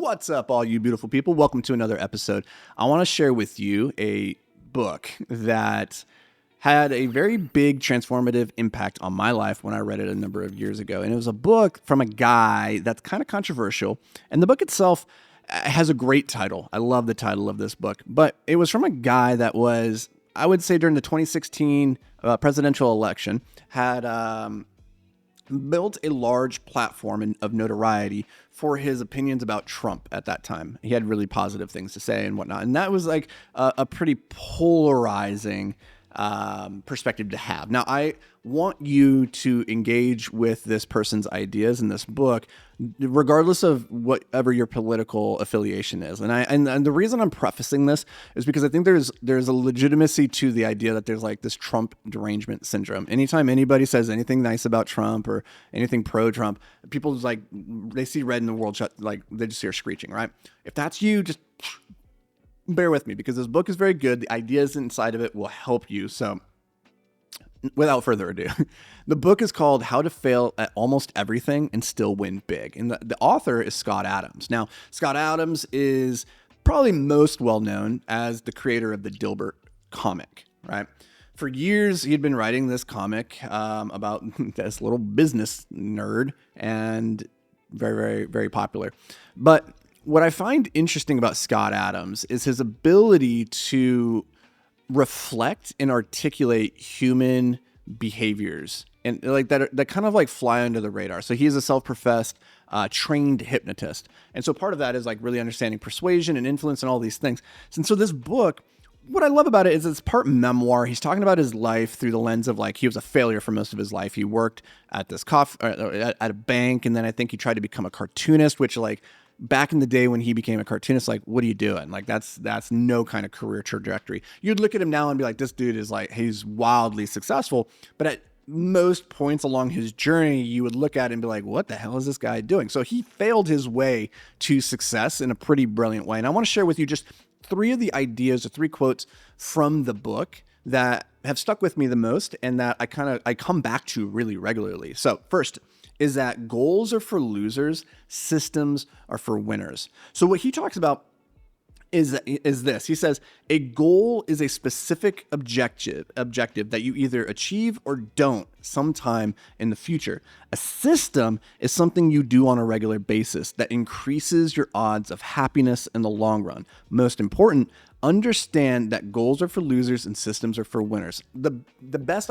What's up, all you beautiful people? Welcome to another episode. I want to share with you a book that had a very big transformative impact on my life when I read it a number of years ago. And it was a book from a guy that's kind of controversial. And the book itself has a great title. I love the title of this book. But it was from a guy that was, I would say, during the 2016 presidential election, had built a large platform of notoriety for his opinions about Trump at that time. He had really positive things to say and whatnot. And that was like a pretty polarizing perspective to have. Now, I want you to engage with this person's ideas in this book, regardless of whatever your political affiliation is. And the reason I'm prefacing this is because I think there's a legitimacy to the idea that there's like this Trump derangement syndrome. Anytime anybody says anything nice about Trump or anything pro-Trump, people just like, they see red in the world, like they just hear screeching, right? If that's you, just bear with me because this book is very good. The ideas inside of it will help you. So without further ado, the book is called How to Fail at Almost Everything and Still Win Big. And the author is Scott Adams. Now, Scott Adams is probably most well known as the creator of the Dilbert comic, right? For years, he'd been writing this comic about this little business nerd, and very, very, very popular. But what I find interesting about Scott Adams is his ability to reflect and articulate human behaviors and like that kind of like fly under the radar. So he is a self-professed trained hypnotist. And so part of that is like really understanding persuasion and influence and all these things. And so this book, what I love about it is it's part memoir. He's talking about his life through the lens of like, he was a failure for most of his life. He worked at this at a bank. And then I think he tried to become a cartoonist, which like, back in the day when he became a cartoonist, like, what are you doing? Like, that's no kind of career trajectory. You'd look at him now and be like, this dude is like, he's wildly successful. But at most points along his journey, you would look at it and be like, what the hell is this guy doing? So he failed his way to success in a pretty brilliant way. And I want to share with you just three of the ideas or three quotes from the book that have stuck with me the most and that I come back to really regularly. So first is that goals are for losers, systems are for winners. So what he talks about is this. He says, a goal is a specific objective that you either achieve or don't sometime in the future. A system is something you do on a regular basis that increases your odds of happiness in the long run. Most important, understand that goals are for losers and systems are for winners. The best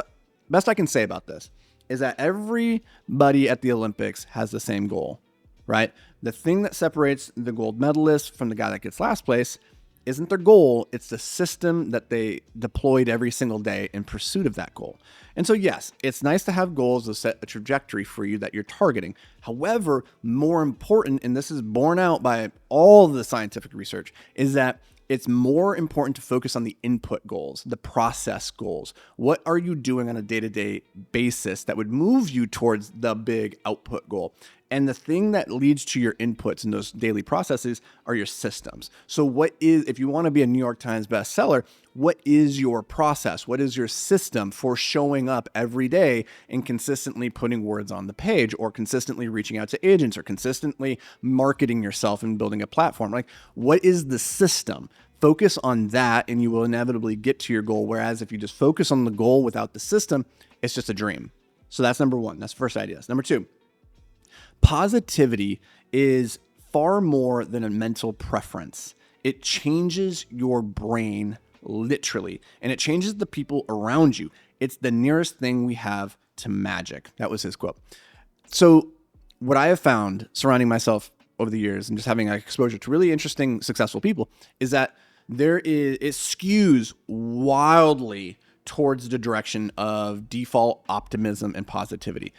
I can say about this is that everybody at the Olympics has the same goal, right? The thing that separates the gold medalist from the guy that gets last place isn't their goal, it's the system that they deployed every single day in pursuit of that goal. And so yes, it's nice to have goals that set a trajectory for you that you're targeting. However, more important, and this is borne out by all the scientific research, is that it's more important to focus on the input goals, the process goals. What are you doing on a day-to-day basis that would move you towards the big output goal? And the thing that leads to your inputs in those daily processes are your systems. So if you want to be a New York Times bestseller, what is your process? What is your system for showing up every day and consistently putting words on the page, or consistently reaching out to agents, or consistently marketing yourself and building a platform? Like, what is the system? Focus on that and you will inevitably get to your goal. Whereas if you just focus on the goal without the system, it's just a dream. So that's number one. That's the first idea. Number two, positivity is far more than a mental preference. It changes your brain literally, and it changes the people around you. It's the nearest thing we have to magic. That was his quote. So what I have found surrounding myself over the years and just having exposure to really interesting, successful people is that it skews wildly towards the direction of default optimism and positivity.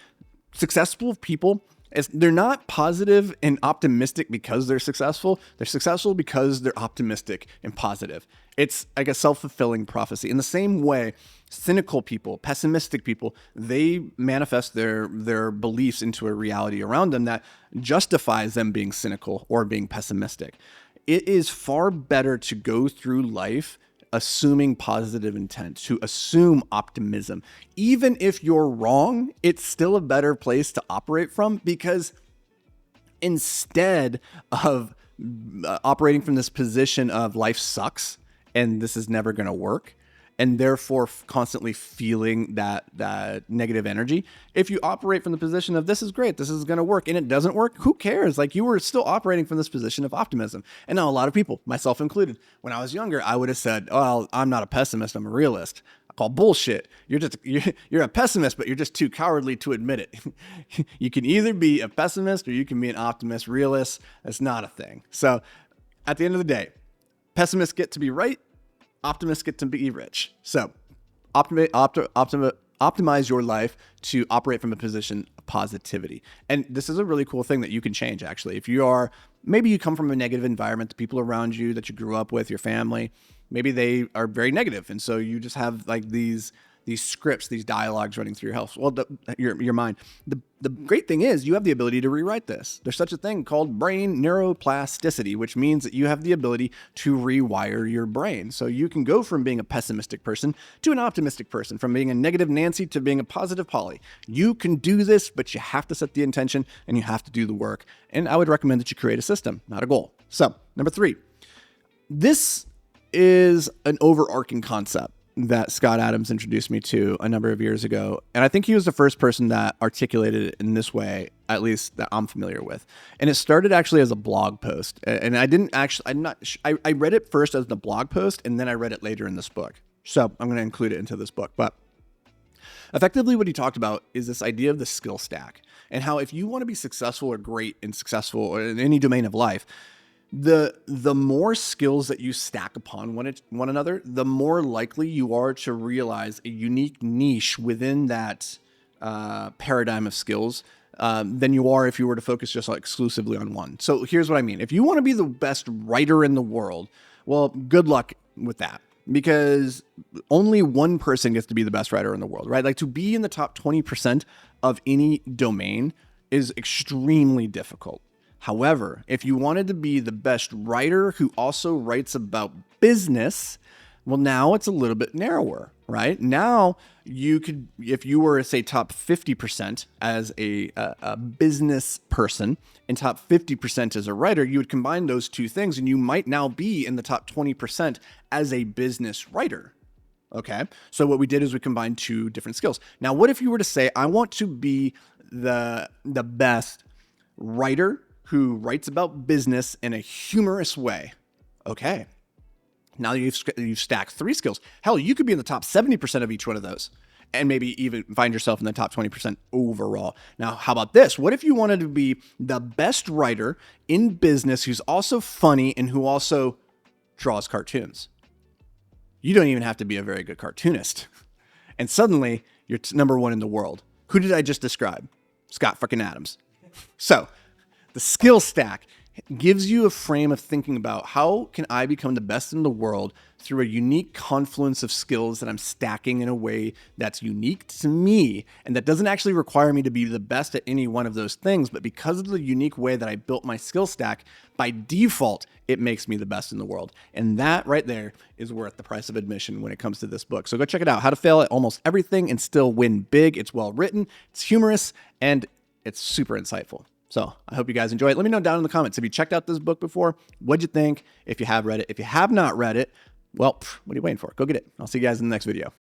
Successful people, they're not positive and optimistic because they're successful. They're successful because they're optimistic and positive. It's like a self-fulfilling prophecy. In the same way, cynical people, pessimistic people, they manifest their beliefs into a reality around them that justifies them being cynical or being pessimistic. It is far better to go through life assuming positive intent, to assume optimism. Even if you're wrong, it's still a better place to operate from, because instead of operating from this position of life sucks and this is never going to work, and therefore constantly feeling that negative energy. If you operate from the position of this is great, this is going to work, and it doesn't work, who cares? Like, you were still operating from this position of optimism. And now a lot of people, myself included, when I was younger, I would have said, "Oh, I'm not a pessimist, I'm a realist." I call bullshit. You're a pessimist, but you're just too cowardly to admit it. You can either be a pessimist or you can be an optimist. Realist, that's not a thing. So at the end of the day, pessimists get to be right, optimists get to be rich. So optimize your life to operate from a position of positivity. And this is a really cool thing that you can change, actually. If maybe you come from a negative environment, the people around you that you grew up with, your family, maybe they are very negative. And so you just have like these scripts, these dialogues running through your house. Well, your mind. The great thing is you have the ability to rewrite this. There's such a thing called brain neuroplasticity, which means that you have the ability to rewire your brain. So you can go from being a pessimistic person to an optimistic person, from being a negative Nancy to being a positive Polly. You can do this, but you have to set the intention and you have to do the work. And I would recommend that you create a system, not a goal. So number 3, this is an overarching concept that Scott Adams introduced me to a number of years ago. And I think he was the first person that articulated it in this way, at least that I'm familiar with. And it started actually as a blog post. And I read it first as the blog post, and then I read it later in this book. So I'm going to include it into this book. But effectively what he talked about is this idea of the skill stack, and how if you want to be successful or great and successful or in any domain of life, the more skills that you stack upon one another, the more likely you are to realize a unique niche within that paradigm of skills than you are if you were to focus just exclusively on one. So here's what I mean. If you want to be the best writer in the world, well, good luck with that, because only one person gets to be the best writer in the world, right? Like, to be in the top 20% of any domain is extremely difficult. However, if you wanted to be the best writer who also writes about business, well, now it's a little bit narrower, right? Now you could, if you were, say, top 50% as a business person and top 50% as a writer, you would combine those two things and you might now be in the top 20% as a business writer. Okay. So what we did is we combined two different skills. Now, what if you were to say, I want to be the best writer who writes about business in a humorous way? Okay. Now you've stacked 3 skills. Hell, you could be in the top 70% of each one of those and maybe even find yourself in the top 20% overall. Now, how about this? What if you wanted to be the best writer in business who's also funny and who also draws cartoons? You don't even have to be a very good cartoonist. And suddenly you're number 1 in the world. Who did I just describe? Scott frickin' Adams. So the skill stack gives you a frame of thinking about how can I become the best in the world through a unique confluence of skills that I'm stacking in a way that's unique to me, and that doesn't actually require me to be the best at any one of those things, but because of the unique way that I built my skill stack, by default, it makes me the best in the world. And that right there is worth the price of admission when it comes to this book. So go check it out, How to Fail at Almost Everything and Still Win Big. It's well written, it's humorous, and it's super insightful. So I hope you guys enjoy it. Let me know down in the comments. Have you checked out this book before? What'd you think? If you have read it. If you have not read it, well, what are you waiting for? Go get it. I'll see you guys in the next video.